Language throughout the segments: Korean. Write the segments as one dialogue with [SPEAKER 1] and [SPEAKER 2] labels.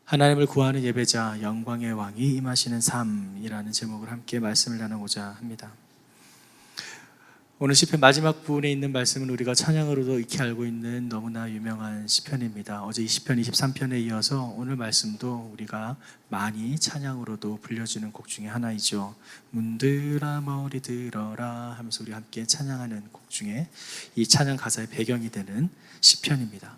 [SPEAKER 1] 하나님을 구하는 예배자, 영광의 왕이 임하시는 삶이라는 제목을 함께 말씀을 나누고자 합니다. 오늘 시편 마지막 부분에 있는 말씀은 우리가 찬양으로도 익히 알고 있는 너무나 유명한 시편입니다. 어제 이 시편 23편에 이어서 오늘 말씀도 우리가 많이 찬양으로도 불려주는 곡 중에 하나이죠. 문들아 머리 들어라 하면서 우리 함께 찬양하는 곡 중에 이 찬양 가사의 배경이 되는 시편입니다.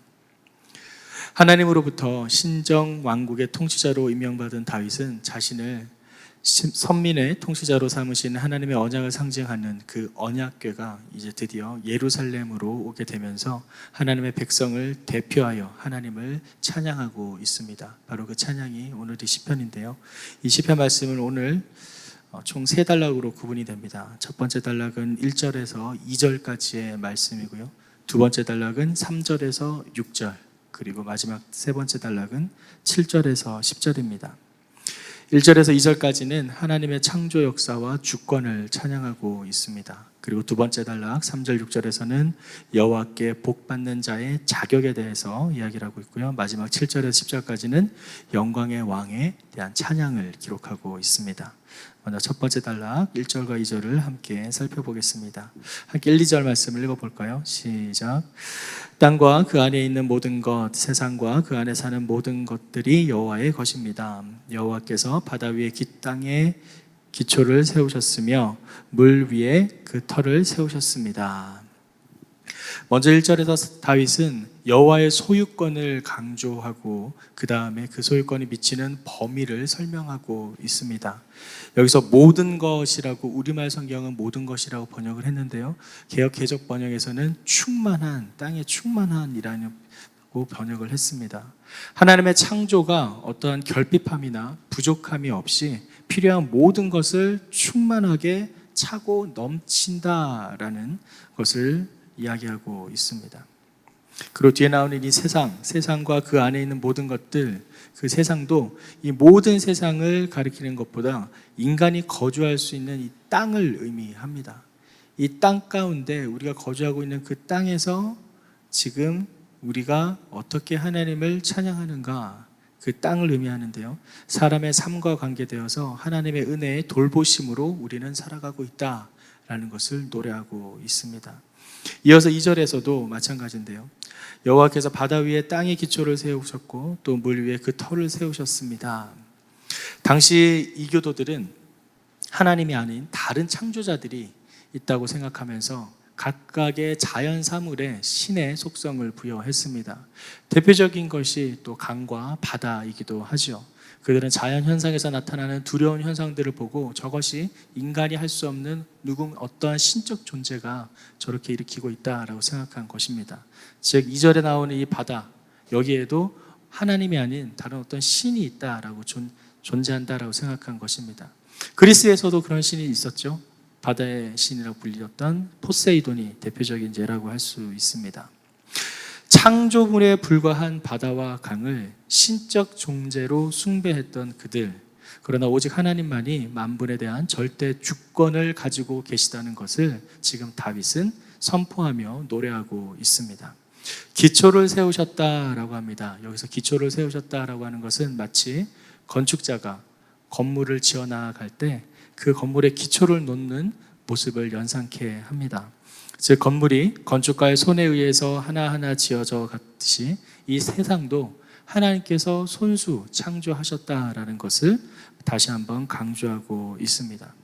[SPEAKER 1] 하나님으로부터 신정 왕국의 통치자로 임명받은 다윗은 자신을 선민의 통치자로 삼으신 하나님의 언약을 상징하는 그 언약궤가 이제 드디어 예루살렘으로 오게 되면서 하나님의 백성을 대표하여 하나님을 찬양하고 있습니다. 바로 그 찬양이 오늘 이 시편인데요. 이 시편 말씀은 오늘 총 3단락으로 구분이 됩니다. 첫 번째 단락은 1절에서 2절까지의 말씀이고요. 두 번째 단락은 3절에서 6절, 그리고 마지막 세 번째 단락은 7절에서 10절입니다. 1절에서 2절까지는 하나님의 창조 역사와 주권을 찬양하고 있습니다. 그리고 두 번째 단락 3절 6절에서는 여호와께 복받는 자의 자격에 대해서 이야기를 하고 있고요. 마지막 7절에서 10절까지는 영광의 왕에 대한 찬양을 기록하고 있습니다. 먼저 첫 번째 단락 1절과 2절을 함께 살펴보겠습니다. 함께 1, 2절 말씀을 읽어볼까요? 시작. 땅과 그 안에 있는 모든 것, 세상과 그 안에 사는 모든 것들이 여호와의 것입니다. 여호와께서 바다 위에 땅에 기초를 세우셨으며 물 위에 그 터를 세우셨습니다. 먼저 1절에서 다윗은 여호와의 소유권을 강조하고 그 다음에 그 소유권이 미치는 범위를 설명하고 있습니다. 여기서 모든 것이라고, 우리말 성경은 모든 것이라고 번역을 했는데요, 개역 개적 번역에서는 충만한, 땅에 충만한이라고 번역을 했습니다. 하나님의 창조가 어떠한 결핍함이나 부족함이 없이 필요한 모든 것을 충만하게 차고 넘친다라는 것을 이야기하고 있습니다. 그리고 뒤에 나오는 이 세상과 그 안에 있는 모든 것들, 그 세상도 이 모든 세상을 가리키는 것보다 인간이 거주할 수 있는 이 땅을 의미합니다. 이 땅 가운데 우리가 거주하고 있는 그 땅에서 지금 우리가 어떻게 하나님을 찬양하는가, 그 땅을 의미하는데요, 사람의 삶과 관계되어서 하나님의 은혜의 돌보심으로 우리는 살아가고 있다라는 것을 노래하고 있습니다. 이어서 2절에서도 마찬가지인데요, 여호와께서 바다 위에 땅의 기초를 세우셨고 또 물 위에 그 터를 세우셨습니다. 당시 이교도들은 하나님이 아닌 다른 창조자들이 있다고 생각하면서 각각의 자연 사물에 신의 속성을 부여했습니다. 대표적인 것이 또 강과 바다이기도 하죠. 그들은 자연 현상에서 나타나는 두려운 현상들을 보고 저것이 인간이 할 수 없는 어떠한 신적 존재가 저렇게 일으키고 있다라고 생각한 것입니다. 즉 2절에 나오는 이 바다, 여기에도 하나님이 아닌 다른 어떤 신이 있다라고 존재한다라고 생각한 것입니다. 그리스에서도 그런 신이 있었죠. 바다의 신이라고 불렸던 포세이돈이 대표적인 예라고 할 수 있습니다. 창조물에 불과한 바다와 강을 신적 존재로 숭배했던 그들, 그러나 오직 하나님만이 만물에 대한 절대 주권을 가지고 계시다는 것을 지금 다윗은 선포하며 노래하고 있습니다. 기초를 세우셨다라고 합니다. 여기서 기초를 세우셨다라고 하는 것은 마치 건축자가 건물을 지어 나아갈 때 그 건물의 기초를 놓는 모습을 연상케 합니다. 즉 건물이 건축가의 손에 의해서 하나하나 지어져 갔듯이 이 세상도 하나님께서 손수 창조하셨다라는 것을 다시 한번 강조하고 있습니다.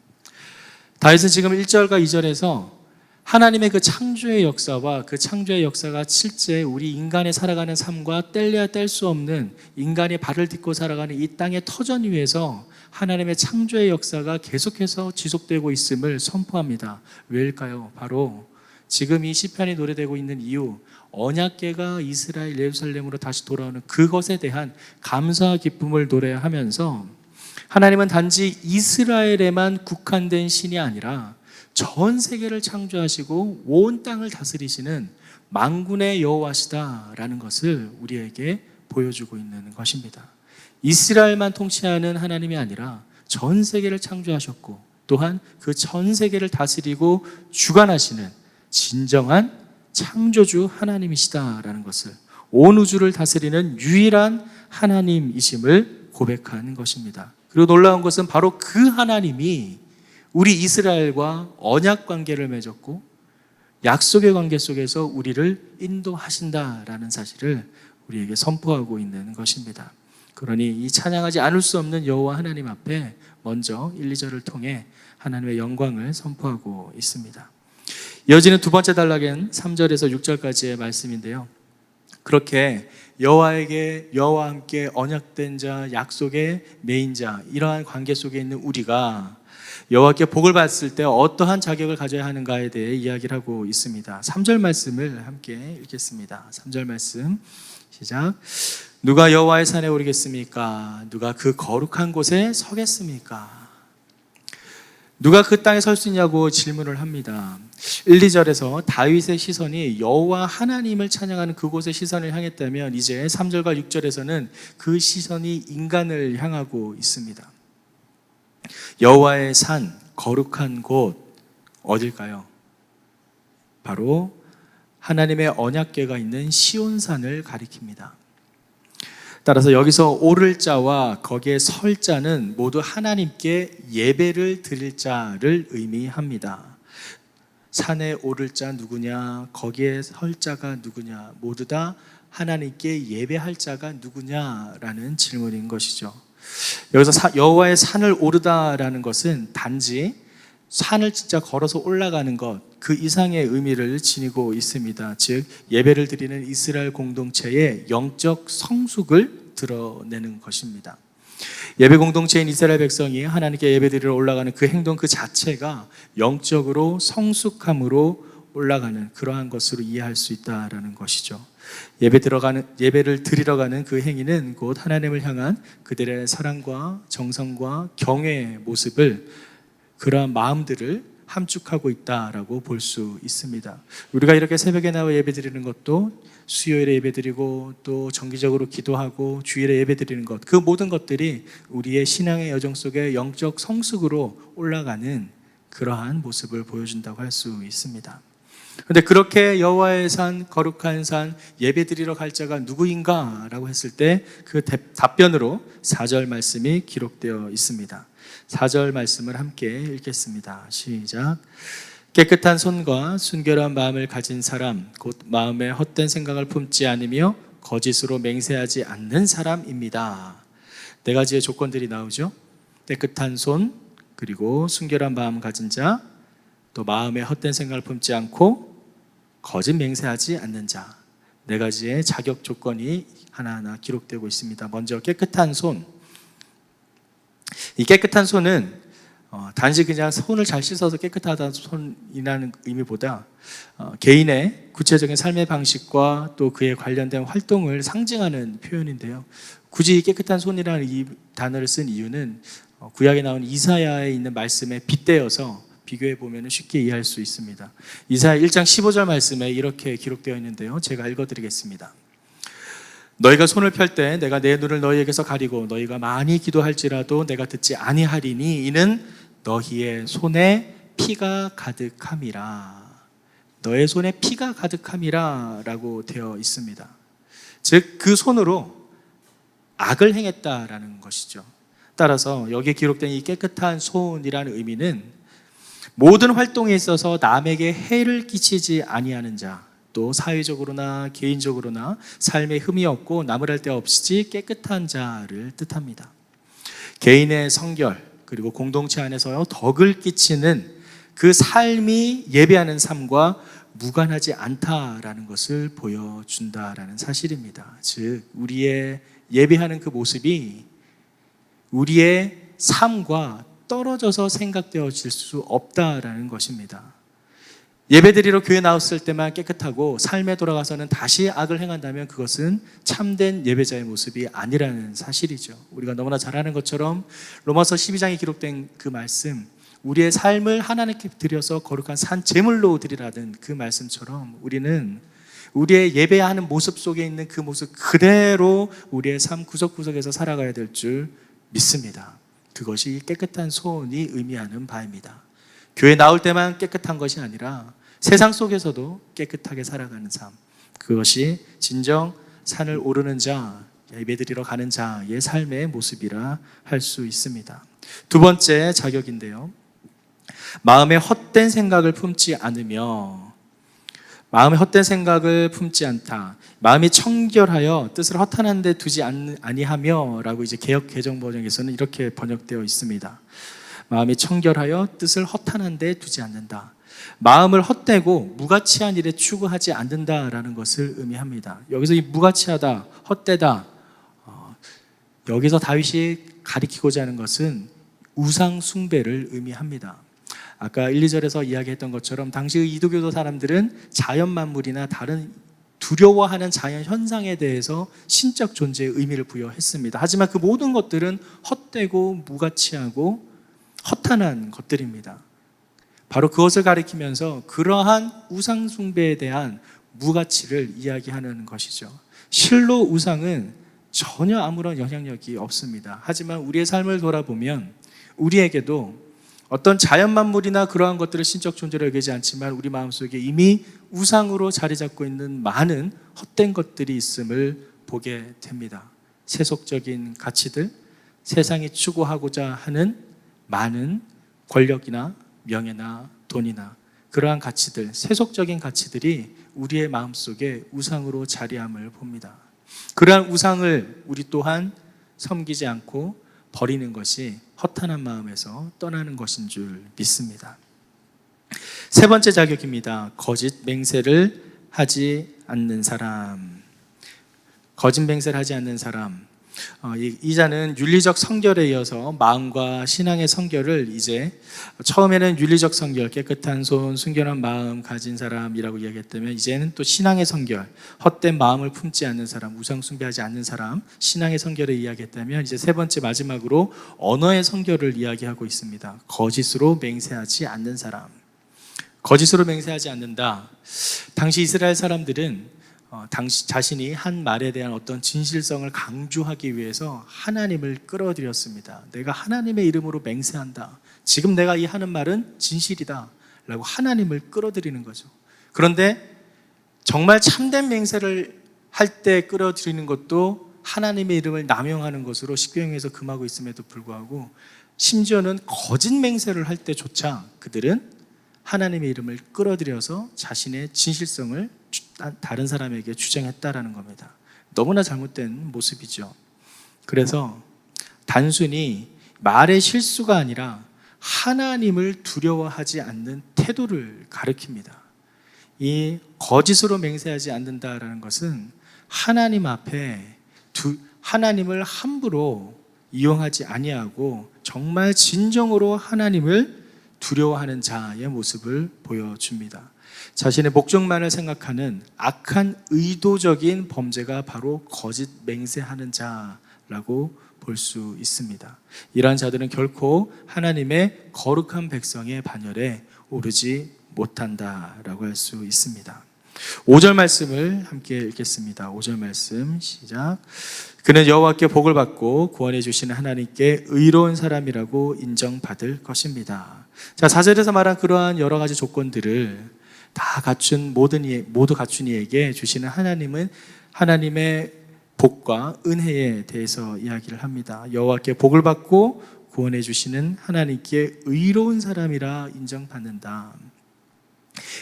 [SPEAKER 1] 다윗은 지금 1절과 2절에서 하나님의 그 창조의 역사와 그 창조의 역사가 실제 우리 인간의 살아가는 삶과 뗄래야 뗄 수 없는, 인간이 발을 딛고 살아가는 이 땅의 터전 위에서 하나님의 창조의 역사가 계속해서 지속되고 있음을 선포합니다. 왜일까요? 바로 지금 이 시편이 노래되고 있는 이유, 언약궤가 이스라엘 예루살렘으로 다시 돌아오는 그것에 대한 감사와 기쁨을 노래하면서 하나님은 단지 이스라엘에만 국한된 신이 아니라 전 세계를 창조하시고 온 땅을 다스리시는 만군의 여호와시다라는 것을 우리에게 보여주고 있는 것입니다. 이스라엘만 통치하는 하나님이 아니라 전 세계를 창조하셨고 또한 그 전 세계를 다스리고 주관하시는 진정한 창조주 하나님이시다라는 것을, 온 우주를 다스리는 유일한 하나님이심을 고백한 것입니다. 그리고 놀라운 것은 바로 그 하나님이 우리 이스라엘과 언약 관계를 맺었고 약속의 관계 속에서 우리를 인도하신다라는 사실을 우리에게 선포하고 있는 것입니다. 그러니 이 찬양하지 않을 수 없는 여호와 하나님 앞에 먼저 1, 2절을 통해 하나님의 영광을 선포하고 있습니다. 이어지는 두 번째 단락은 3절에서 6절까지의 말씀인데요. 그렇게 여호와와 함께 언약된 자, 약속의 메인 자, 이러한 관계 속에 있는 우리가 여호와께 복을 받았을 때 어떠한 자격을 가져야 하는가에 대해 이야기를 하고 있습니다. 3절 말씀을 함께 읽겠습니다. 3절 말씀 시작. 누가 여호와의 산에 오르겠습니까? 누가 그 거룩한 곳에 서겠습니까? 누가 그 땅에 설 수 있냐고 질문을 합니다. 1, 2절에서 다윗의 시선이 여호와 하나님을 찬양하는 그곳의 시선을 향했다면 이제 3절과 6절에서는 그 시선이 인간을 향하고 있습니다. 여호와의 산, 거룩한 곳 어딜까요? 바로 하나님의 언약궤가 있는 시온산을 가리킵니다. 따라서 여기서 오를 자와 거기에 설 자는 모두 하나님께 예배를 드릴 자를 의미합니다. 산에 오를 자 누구냐, 거기에 설 자가 누구냐, 모두 다 하나님께 예배할 자가 누구냐라는 질문인 것이죠. 여기서 여호와의 산을 오르다라는 것은 단지 산을 진짜 걸어서 올라가는 것, 그 이상의 의미를 지니고 있습니다. 즉 예배를 드리는 이스라엘 공동체의 영적 성숙을 드러내는 것입니다. 예배 공동체인 이스라엘 백성이 하나님께 예배드리러 올라가는 그 행동 그 자체가 영적으로 성숙함으로 올라가는 그러한 것으로 이해할 수 있다라는 것이죠. 예배를 드리러 가는 그 행위는 곧 하나님을 향한 그들의 사랑과 정성과 경외의 모습을, 그러한 마음들을 함축하고 있다라고 볼 수 있습니다. 우리가 이렇게 새벽에 나와 예배드리는 것도 수요일에 예배드리고 또 정기적으로 기도하고 주일에 예배드리는 것, 그 모든 것들이 우리의 신앙의 여정 속에 영적 성숙으로 올라가는 그러한 모습을 보여준다고 할 수 있습니다. 그런데 그렇게 여호와의 산, 거룩한 산, 예배드리러 갈 자가 누구인가? 라고 했을 때 그 답변으로 4절 말씀이 기록되어 있습니다. 4절 말씀을 함께 읽겠습니다. 시작. 깨끗한 손과 순결한 마음을 가진 사람, 곧 마음에 헛된 생각을 품지 않으며 거짓으로 맹세하지 않는 사람입니다. 네 가지의 조건들이 나오죠. 깨끗한 손, 그리고 순결한 마음 가진 자, 또 마음에 헛된 생각을 품지 않고 거짓 맹세하지 않는 자. 네 가지의 자격 조건이 하나하나 기록되고 있습니다. 먼저 깨끗한 손. 이 깨끗한 손은 단지 그냥 손을 잘 씻어서 깨끗하다는 손이라는 의미보다 개인의 구체적인 삶의 방식과 또 그에 관련된 활동을 상징하는 표현인데요. 굳이 깨끗한 손이라는 이 단어를 쓴 이유는 구약에 나온 이사야에 있는 말씀에 빗대어서 비교해 보면 쉽게 이해할 수 있습니다. 이사야 1장 15절 말씀에 이렇게 기록되어 있는데요. 제가 읽어드리겠습니다. 너희가 손을 펼 때 내가 내 눈을 너희에게서 가리고 너희가 많이 기도할지라도 내가 듣지 아니하리니 이는 너희의 손에 피가 가득함이라. 너의 손에 피가 가득함이라 라고 되어 있습니다. 즉 그 손으로 악을 행했다라는 것이죠. 따라서 여기에 기록된 이 깨끗한 손이라는 의미는 모든 활동에 있어서 남에게 해를 끼치지 아니하는 자, 또 사회적으로나 개인적으로나 삶에 흠이 없고 나무랄 데 없이 깨끗한 자를 뜻합니다. 개인의 성결 그리고 공동체 안에서 덕을 끼치는 그 삶이 예배하는 삶과 무관하지 않다라는 것을 보여준다라는 사실입니다. 즉 우리의 예배하는 그 모습이 우리의 삶과 떨어져서 생각되어질 수 없다라는 것입니다. 예배드리러 교회 나왔을 때만 깨끗하고 삶에 돌아가서는 다시 악을 행한다면 그것은 참된 예배자의 모습이 아니라는 사실이죠. 우리가 너무나 잘 아는 것처럼 로마서 12장에 기록된 그 말씀, 우리의 삶을 하나님께 드려서 거룩한 산 제물로 드리라는 그 말씀처럼 우리는 우리의 예배하는 모습 속에 있는 그 모습 그대로 우리의 삶 구석구석에서 살아가야 될 줄 믿습니다. 그것이 깨끗한 손이 의미하는 바입니다. 교회 나올 때만 깨끗한 것이 아니라 세상 속에서도 깨끗하게 살아가는 삶, 그것이 진정 산을 오르는 자, 예배드리러 가는 자의 삶의 모습이라 할 수 있습니다. 두 번째 자격인데요. 마음에 헛된 생각을 품지 않으며, 마음에 헛된 생각을 품지 않다. 마음이 청결하여 뜻을 허탄한 데 두지 아니하며 라고 이제 개역 개정 번역에서는 이렇게 번역되어 있습니다. 마음이 청결하여 뜻을 허탄한 데 두지 않는다. 마음을 헛되고 무가치한 일에 추구하지 않는다라는 것을 의미합니다. 여기서 이 무가치하다, 헛되다, 여기서 다윗이 가리키고자 하는 것은 우상 숭배를 의미합니다. 아까 1, 2절에서 이야기했던 것처럼 당시의 이두교도 사람들은 자연 만물이나 다른 두려워하는 자연 현상에 대해서 신적 존재의 의미를 부여했습니다. 하지만 그 모든 것들은 헛되고 무가치하고 허탄한 것들입니다. 바로 그것을 가리키면서 그러한 우상 숭배에 대한 무가치를 이야기하는 것이죠. 실로 우상은 전혀 아무런 영향력이 없습니다. 하지만 우리의 삶을 돌아보면 우리에게도 어떤 자연 만물이나 그러한 것들을 신적 존재로 여기지 않지만 우리 마음속에 이미 우상으로 자리 잡고 있는 많은 헛된 것들이 있음을 보게 됩니다. 세속적인 가치들, 세상이 추구하고자 하는 많은 권력이나 명예나 돈이나 그러한 가치들, 세속적인 가치들이 우리의 마음속에 우상으로 자리함을 봅니다. 그러한 우상을 우리 또한 섬기지 않고 버리는 것이 허탄한 마음에서 떠나는 것인 줄 믿습니다. 세 번째 자격입니다. 거짓 맹세를 하지 않는 사람. 거짓 맹세를 하지 않는 사람. 이 자는 윤리적 성결에 이어서 마음과 신앙의 성결을 이제 처음에는 윤리적 성결, 깨끗한 손, 순결한 마음 가진 사람이라고 이야기했다면 이제는 또 신앙의 성결, 헛된 마음을 품지 않는 사람, 우상 숭배하지 않는 사람, 신앙의 성결을 이야기했다면 이제 세 번째 마지막으로 언어의 성결을 이야기하고 있습니다. 거짓으로 맹세하지 않는 사람. 거짓으로 맹세하지 않는다. 당시 이스라엘 사람들은 당시 자신이 한 말에 대한 어떤 진실성을 강조하기 위해서 하나님을 끌어들였습니다. 내가 하나님의 이름으로 맹세한다. 지금 내가 이 하는 말은 진실이다 라고 하나님을 끌어들이는 거죠. 그런데 정말 참된 맹세를 할 때 끌어들이는 것도 하나님의 이름을 남용하는 것으로 십계명에서 금하고 있음에도 불구하고 심지어는 거짓 맹세를 할 때조차 그들은 하나님의 이름을 끌어들여서 자신의 진실성을 다른 사람에게 주장했다라는 겁니다. 너무나 잘못된 모습이죠. 그래서 단순히 말의 실수가 아니라 하나님을 두려워하지 않는 태도를 가리킵니다. 이 거짓으로 맹세하지 않는다라는 것은 하나님 앞에 하나님을 함부로 이용하지 아니하고 정말 진정으로 하나님을 두려워하는 자의 모습을 보여줍니다. 자신의 목적만을 생각하는 악한 의도적인 범죄가 바로 거짓 맹세하는 자라고 볼 수 있습니다. 이러한 자들은 결코 하나님의 거룩한 백성의 반열에 오르지 못한다라고 할 수 있습니다. 5절 말씀을 함께 읽겠습니다. 5절 말씀 시작. 그는 여호와께 복을 받고 구원해 주시는 하나님께 의로운 사람이라고 인정받을 것입니다. 자, 4절에서 말한 그러한 여러 가지 조건들을 다 갖춘 모두 갖춘 이에게 주시는 하나님은 하나님의 복과 은혜에 대해서 이야기를 합니다. 여호와께 복을 받고 구원해 주시는 하나님께 의로운 사람이라 인정받는다.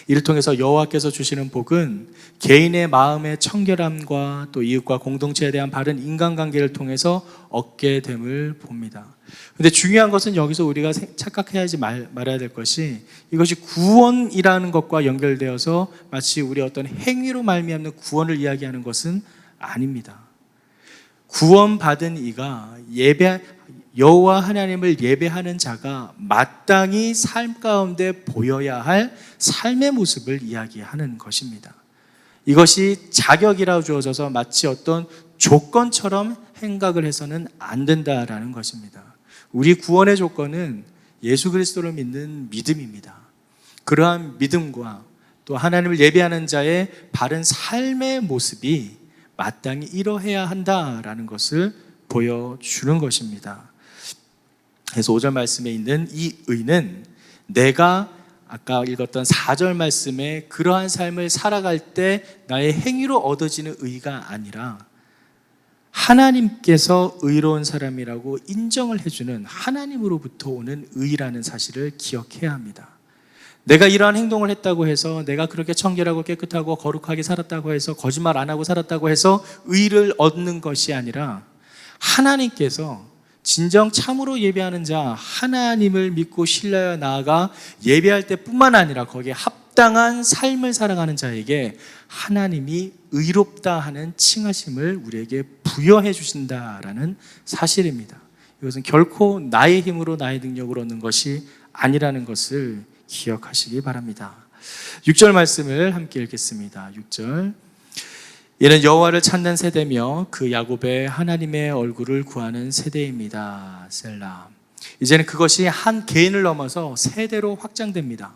[SPEAKER 1] 이를 통해서 여호와께서 주시는 복은 개인의 마음의 청결함과 또 이웃과 공동체에 대한 바른 인간관계를 통해서 얻게 됨을 봅니다. 그런데 중요한 것은 여기서 우리가 착각해야지 말아야 될 것이 이것이 구원이라는 것과 연결되어서 마치 우리 어떤 행위로 말미암는 구원을 이야기하는 것은 아닙니다. 구원받은 이가 여호와 하나님을 예배하는 자가 마땅히 삶 가운데 보여야 할 삶의 모습을 이야기하는 것입니다. 이것이 자격이라고 주어져서 마치 어떤 조건처럼 생각을 해서는 안 된다라는 것입니다. 우리 구원의 조건은 예수 그리스도를 믿는 믿음입니다. 그러한 믿음과 또 하나님을 예배하는 자의 바른 삶의 모습이 마땅히 이러해야 한다라는 것을 보여주는 것입니다. 그래서 5절 말씀에 있는 이 의는 내가 아까 읽었던 4절 말씀에 그러한 삶을 살아갈 때 나의 행위로 얻어지는 의가 아니라 하나님께서 의로운 사람이라고 인정을 해주는 하나님으로부터 오는 의라는 사실을 기억해야 합니다. 내가 이러한 행동을 했다고 해서, 내가 그렇게 청결하고 깨끗하고 거룩하게 살았다고 해서, 거짓말 안 하고 살았다고 해서 의를 얻는 것이 아니라, 하나님께서 진정 참으로 예배하는 자, 하나님을 믿고 신뢰하여 나아가 예배할 때뿐만 아니라 거기에 합당한 삶을 살아가는 자에게 하나님이 의롭다 하는 칭하심을 우리에게 부여해 주신다라는 사실입니다. 이것은 결코 나의 힘으로, 나의 능력으로 얻는 것이 아니라는 것을 기억하시기 바랍니다. 6절 말씀을 함께 읽겠습니다. 6절. 이는 여호와를 찾는 세대며 그 야곱의 하나님의 얼굴을 구하는 세대입니다. 셀라. 이제는 그것이 한 개인을 넘어서 세대로 확장됩니다.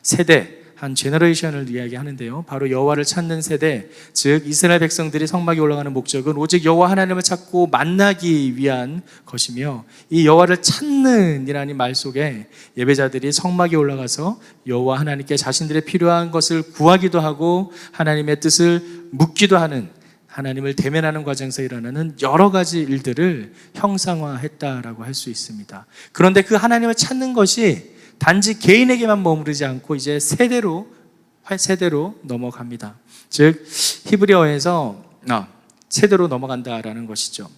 [SPEAKER 1] 세대, 한 제너레이션을 이야기하는데요. 바로 여호와를 찾는 세대, 즉 이스라엘 백성들이 성막에 올라가는 목적은 오직 여호와 하나님을 찾고 만나기 위한 것이며, 이 여호와를 찾는 이라는 말 속에 예배자들이 성막에 올라가서 여호와 하나님께 자신들의 필요한 것을 구하기도 하고 하나님의 뜻을 묻기도 하는, 하나님을 대면하는 과정에서 일어나는 여러 가지 일들을 형상화했다라고 할 수 있습니다. 그런데 그 하나님을 찾는 것이 단지 개인에게만 머무르지 않고 이제 세대로 넘어갑니다. 즉 히브리어에서 세대로 넘어간다라는 것이죠.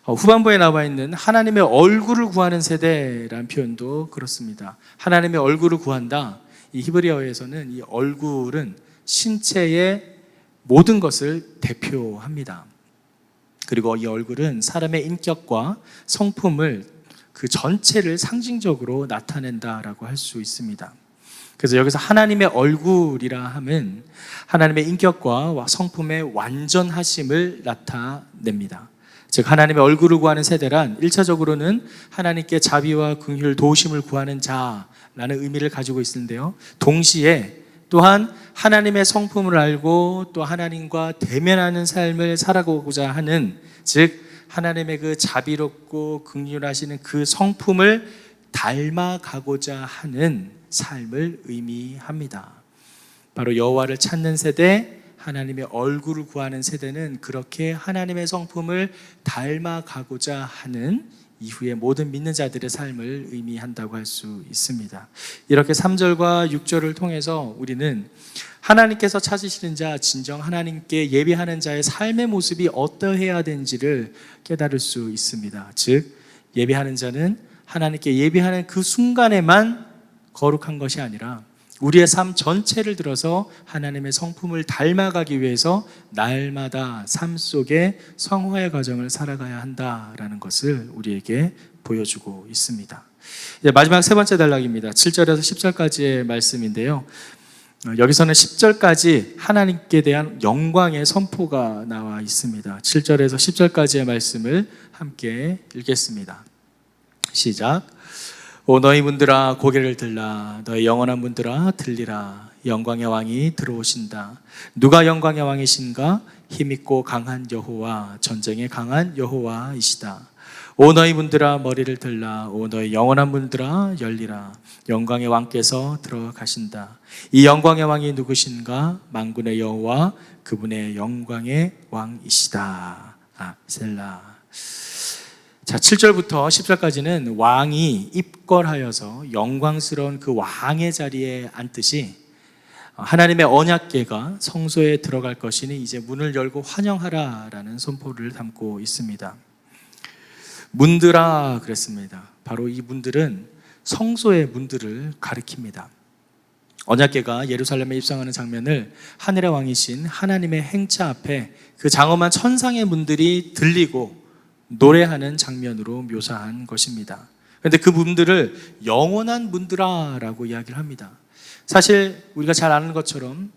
[SPEAKER 1] 후반부에 나와 있는 하나님의 얼굴을 구하는 세대라는 표현도 그렇습니다. 하나님의 얼굴을 구한다. 이 히브리어에서는 이 얼굴은 신체의 모든 것을 대표합니다. 그리고 이 얼굴은 사람의 인격과 성품을, 그 전체를 상징적으로 나타낸다라고 할 수 있습니다. 그래서 여기서 하나님의 얼굴이라 함은 하나님의 인격과 성품의 완전하심을 나타냅니다. 즉 하나님의 얼굴을 구하는 세대란 1차적으로는 하나님께 자비와 긍휼, 도우심을 구하는 자라는 의미를 가지고 있는데요, 동시에 또한 하나님의 성품을 알고 또 하나님과 대면하는 삶을 살아가고자 하는, 즉 하나님의 그 자비롭고 긍휼하시는 그 성품을 닮아가고자 하는 삶을 의미합니다. 바로 여호와를 찾는 세대, 하나님의 얼굴을 구하는 세대는 그렇게 하나님의 성품을 닮아가고자 하는 이후에 모든 믿는 자들의 삶을 의미한다고 할 수 있습니다. 이렇게 3절과 6절을 통해서 우리는 하나님께서 찾으시는 자, 진정 하나님께 예배하는 자의 삶의 모습이 어떠해야 되는지를 깨달을 수 있습니다. 즉 예배하는 자는 하나님께 예배하는 그 순간에만 거룩한 것이 아니라 우리의 삶 전체를 들어서 하나님의 성품을 닮아가기 위해서 날마다 삶 속에 성화의 과정을 살아가야 한다라는 것을 우리에게 보여주고 있습니다. 이제 마지막 세 번째 단락입니다. 7절에서 10절까지의 말씀인데요, 여기서는 10절까지 하나님께 대한 영광의 선포가 나와 있습니다. 7절에서 10절까지의 말씀을 함께 읽겠습니다. 시작. 오 너희 문들아 고개를 들라, 너희 영원한 문들아 들리라. 영광의 왕이 들어오신다. 누가 영광의 왕이신가? 힘있고 강한 여호와, 전쟁에 강한 여호와이시다. 오 너희 문들아 머리를 들라, 오 너희 영원한 문들아 열리라. 영광의 왕께서 들어가신다. 이 영광의 왕이 누구신가? 만군의 여호와, 그분의 영광의 왕이시다. 셀라. 자, 7절부터 10절까지는 왕이 입궐하여서 영광스러운 그 왕의 자리에 앉듯이 하나님의 언약궤가 성소에 들어갈 것이니 이제 문을 열고 환영하라라는 선포를 담고 있습니다. 문들아 그랬습니다. 바로 이 문들은 성소의 문들을 가리킵니다. 언약궤가 예루살렘에 입성하는 장면을 하늘의 왕이신 하나님의 행차 앞에 그 장엄한 천상의 문들이 들리고 노래하는 장면으로 묘사한 것입니다. 그런데 그 문들을 영원한 문들아라고 이야기를 합니다. 사실 우리가 잘 아는 것처럼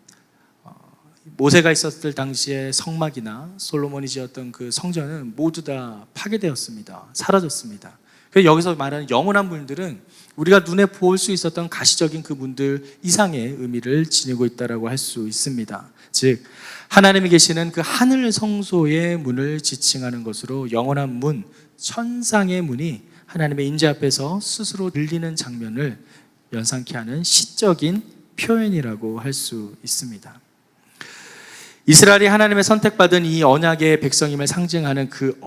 [SPEAKER 1] 모세가 있었을 당시의 성막이나 솔로몬이 지었던 그 성전은 모두 다 파괴되었습니다. 사라졌습니다. 그래서 여기서 말하는 영원한 문들은 우리가 눈에 볼 수 있었던 가시적인 그 문들 이상의 의미를 지니고 있다고 할 수 있습니다. 즉 하나님이 계시는 그 하늘 성소의 문을 지칭하는 것으로 영원한 문, 천상의 문이 하나님의 임재 앞에서 스스로 들리는 장면을 연상케 하는 시적인 표현이라고 할 수 있습니다. 이스라엘이 하나님의 선택받은 이 언약의 백성임을 상징하는 그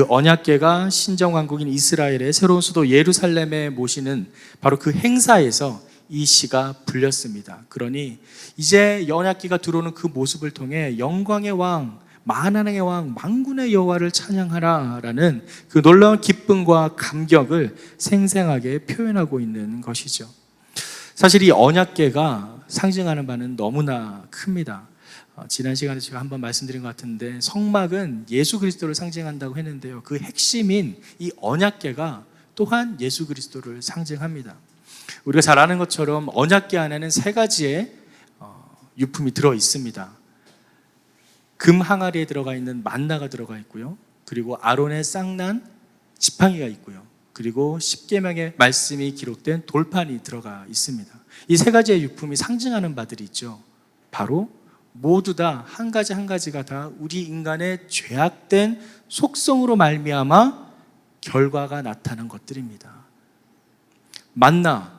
[SPEAKER 1] 언약궤가 신정왕국인 이스라엘의 새로운 수도 예루살렘에 모시는 바로 그 행사에서 이 시가 불렸습니다. 그러니 이제 언약궤가 들어오는 그 모습을 통해 영광의 왕, 만왕의 왕, 만군의 여호와를 찬양하라라는 그 놀라운 기쁨과 감격을 생생하게 표현하고 있는 것이죠. 사실 이 언약궤가 상징하는 바는 너무나 큽니다. 지난 시간에 제가 한번 말씀드린 것 같은데 성막은 예수 그리스도를 상징한다고 했는데요. 그 핵심인 이 언약궤가 또한 예수 그리스도를 상징합니다. 우리가 잘 아는 것처럼 언약궤 안에는 세 가지의 유품이 들어 있습니다. 금 항아리에 들어가 있는 만나가 들어가 있고요. 그리고 아론의 쌍난 지팡이가 있고요. 그리고 십계명의 말씀이 기록된 돌판이 들어가 있습니다. 이 세 가지의 유품이 상징하는 바들이 있죠. 바로 모두 다 한 가지 한 가지가 다 우리 인간의 죄악된 속성으로 말미암아 결과가 나타난 것들입니다. 만나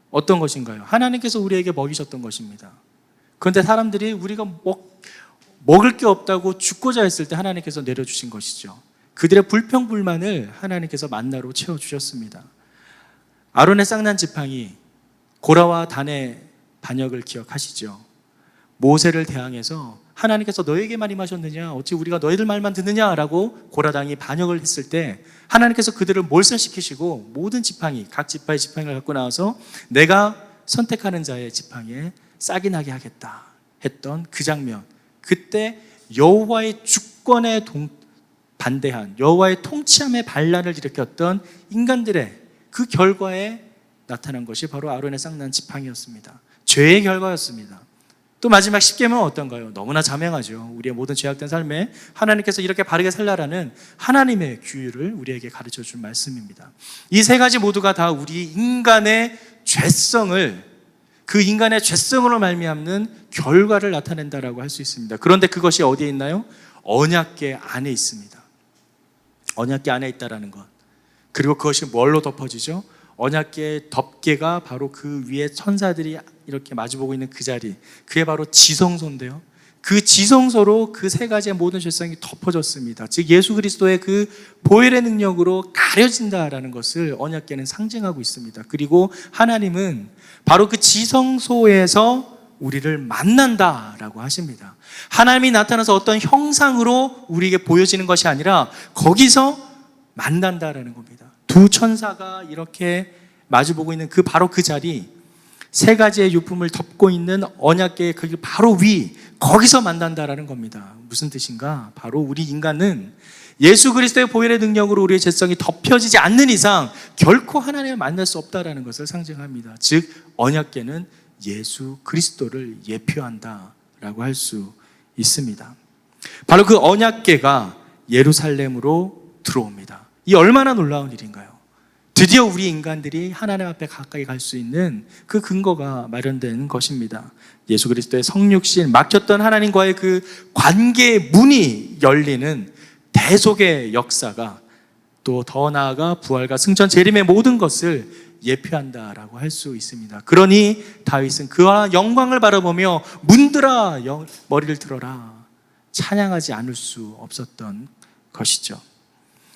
[SPEAKER 1] 어떤 것인가요? 하나님께서 우리에게 먹이셨던 것입니다. 그런데 사람들이 우리가 먹을 게 없다고 죽고자 했을 때 하나님께서 내려주신 것이죠. 그들의 불평불만을 하나님께서 만나로 채워주셨습니다. 아론의 쌍난 지팡이, 고라와 단의 반역을 기억하시죠? 모세를 대항해서 하나님께서 너에게만 임하셨느냐, 어찌 우리가 너희들 말만 듣느냐라고 고라당이 반역을 했을 때 하나님께서 그들을 몰살시키시고 모든 지팡이, 각 지파의 지팡이를 갖고 나와서 내가 선택하는 자의 지팡이에 싹이 나게 하겠다 했던 그 장면, 그때 여호와의 주권에 반대한, 여호와의 통치함의 반란을 일으켰던 인간들의 그 결과에 나타난 것이 바로 아론의 쌍난 지팡이였습니다. 죄의 결과였습니다. 또 마지막 십계명은 어떤가요? 너무나 자명하죠. 우리의 모든 죄악된 삶에 하나님께서 이렇게 바르게 살라라는 하나님의 규율을 우리에게 가르쳐 준 말씀입니다. 이 세 가지 모두가 다 우리 인간의 죄성을, 그 인간의 죄성으로 말미암는 결과를 나타낸다라고 할 수 있습니다. 그런데 그것이 어디에 있나요? 언약궤 안에 있습니다. 언약궤 안에 있다라는 것. 그리고 그것이 뭘로 덮어지죠? 언약궤의 덮개가 바로 그 위에 천사들이 이렇게 마주보고 있는 그 자리, 그게 바로 지성소인데요. 그 지성소로 그 세 가지의 모든 죄성이 덮어졌습니다. 즉 예수 그리스도의 그 보혈의 능력으로 가려진다라는 것을 언약궤는 상징하고 있습니다. 그리고 하나님은 바로 그 지성소에서 우리를 만난다라고 하십니다. 하나님이 나타나서 어떤 형상으로 우리에게 보여지는 것이 아니라 거기서 만난다라는 겁니다. 두 천사가 이렇게 마주보고 있는 그 바로 그 자리, 세 가지의 유품을 덮고 있는 언약궤의 그 바로 위, 거기서 만난다라는 겁니다. 무슨 뜻인가? 바로 우리 인간은 예수 그리스도의 보혈의 능력으로 우리의 죄성이 덮여지지 않는 이상 결코 하나님을 만날 수 없다라는 것을 상징합니다. 즉 언약궤는 예수 그리스도를 예표한다라고 할 수 있습니다. 바로 그 언약궤가 예루살렘으로 들어옵니다. 이 얼마나 놀라운 일인가요? 드디어 우리 인간들이 하나님 앞에 가까이 갈 수 있는 그 근거가 마련된 것입니다. 예수 그리스도의 성육신, 막혔던 하나님과의 그 관계의 문이 열리는 대속의 역사가, 또 더 나아가 부활과 승천, 재림의 모든 것을 예표한다라고 할 수 있습니다. 그러니 다윗은 그와 영광을 바라보며 문들아 머리를 들어라 찬양하지 않을 수 없었던 것이죠.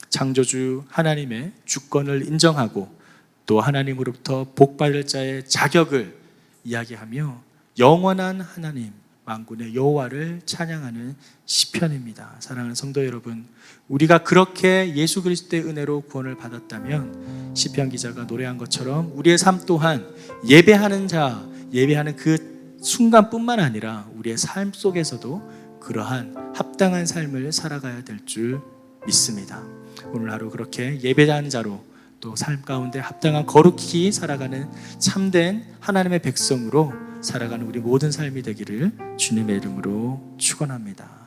[SPEAKER 1] 창조주 하나님의 주권을 인정하고 또 하나님으로부터 복받을 자의 자격을 이야기하며 영원한 하나님, 만군의 여호와를 찬양하는 시편입니다. 사랑하는 성도 여러분, 우리가 그렇게 예수 그리스도의 은혜로 구원을 받았다면 시편 기자가 노래한 것처럼 우리의 삶 또한 예배하는 자, 예배하는 그 순간뿐만 아니라 우리의 삶 속에서도 그러한 합당한 삶을 살아가야 될 줄 믿습니다. 오늘 하루 그렇게 예배하는 자로 또 삶 가운데 합당한 거룩히 살아가는 참된 하나님의 백성으로 살아가는 우리 모든 삶이 되기를 주님의 이름으로 축원합니다.